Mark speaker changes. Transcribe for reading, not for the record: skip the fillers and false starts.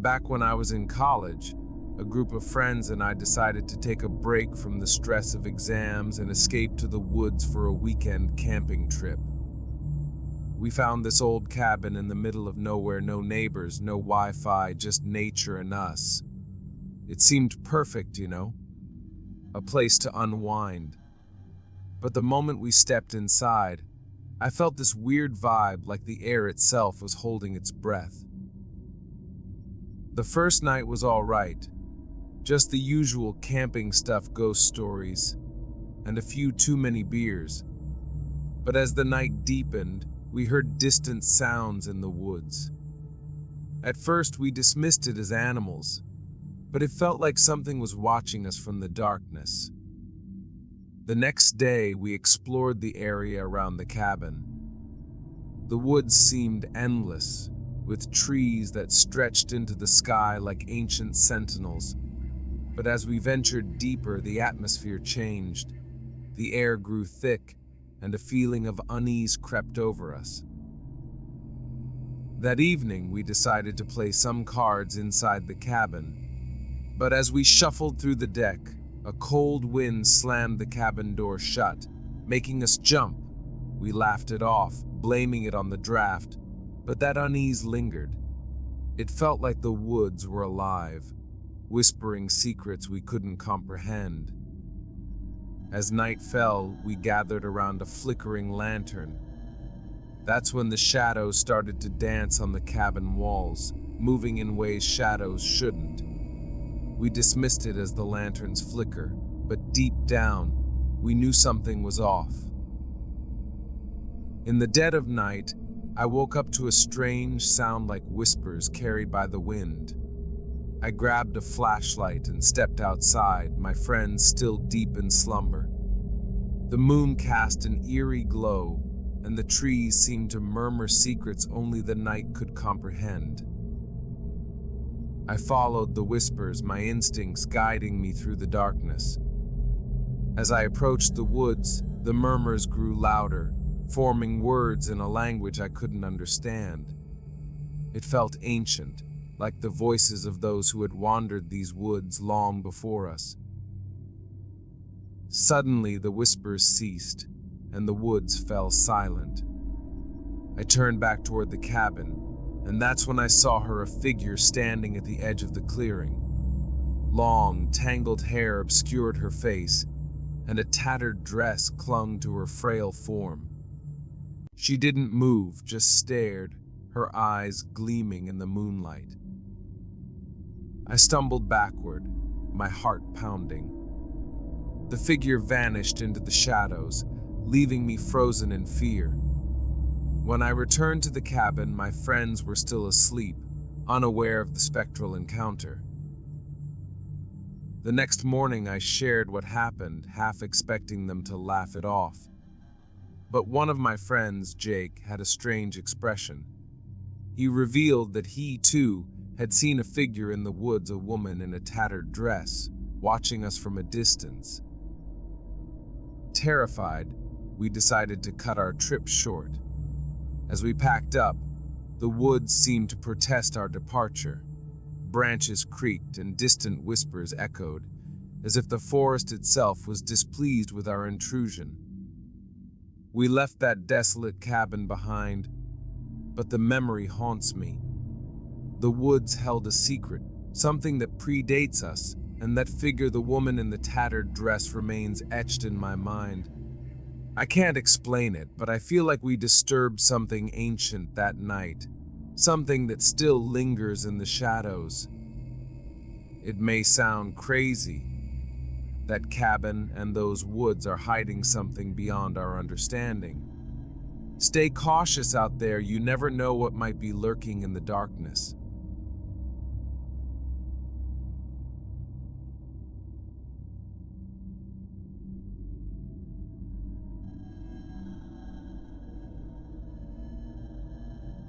Speaker 1: Back when I was in college, a group of friends and I decided to take a break from the stress of exams and escape to the woods for a weekend camping trip. We found this old cabin in the middle of nowhere, no neighbors, no Wi-Fi, just nature and us. It seemed perfect, a place to unwind. But the moment we stepped inside, I felt this weird vibe, like the air itself was holding its breath. The first night was all right, just the usual camping stuff, ghost stories, and a few too many beers. But as the night deepened, we heard distant sounds in the woods. At first, we dismissed it as animals, but it felt like something was watching us from the darkness. The next day, we explored the area around the cabin. The woods seemed endless, with trees that stretched into the sky like ancient sentinels. But as we ventured deeper, the atmosphere changed. The air grew thick, and a feeling of unease crept over us. That evening, we decided to play some cards inside the cabin. But as we shuffled through the deck, a cold wind slammed the cabin door shut, making us jump. We laughed it off, blaming it on the draft, but that unease lingered. It felt like the woods were alive, whispering secrets we couldn't comprehend. As night fell, we gathered around a flickering lantern. That's when the shadows started to dance on the cabin walls, moving in ways shadows shouldn't. We dismissed it as the lantern's flicker, but deep down, we knew something was off. In the dead of night, I woke up to a strange sound like whispers carried by the wind. I grabbed a flashlight and stepped outside, my friends still deep in slumber. The moon cast an eerie glow, and the trees seemed to murmur secrets only the night could comprehend. I followed the whispers, my instincts guiding me through the darkness. As I approached the woods, the murmurs grew louder, forming words in a language I couldn't understand. It felt ancient, like the voices of those who had wandered these woods long before us. Suddenly, the whispers ceased, and the woods fell silent. I turned back toward the cabin, and that's when I saw her, a figure standing at the edge of the clearing. Long, tangled hair obscured her face, and a tattered dress clung to her frail form. She didn't move, just stared, her eyes gleaming in the moonlight. I stumbled backward, my heart pounding. The figure vanished into the shadows, leaving me frozen in fear. When I returned to the cabin, my friends were still asleep, unaware of the spectral encounter. The next morning, I shared what happened, half expecting them to laugh it off. But one of my friends, Jake, had a strange expression. He revealed that he, too, had seen a figure in the woods, a woman in a tattered dress, watching us from a distance. Terrified, we decided to cut our trip short. As we packed up, the woods seemed to protest our departure. Branches creaked and distant whispers echoed, as if the forest itself was displeased with our intrusion. We left that desolate cabin behind, but the memory haunts me. The woods held a secret, something that predates us, and that figure, the woman in the tattered dress, remains etched in my mind. I can't explain it, but I feel like we disturbed something ancient that night, something that still lingers in the shadows. It may sound crazy. That cabin and those woods are hiding something beyond our understanding. Stay cautious out there, you never know what might be lurking in the darkness.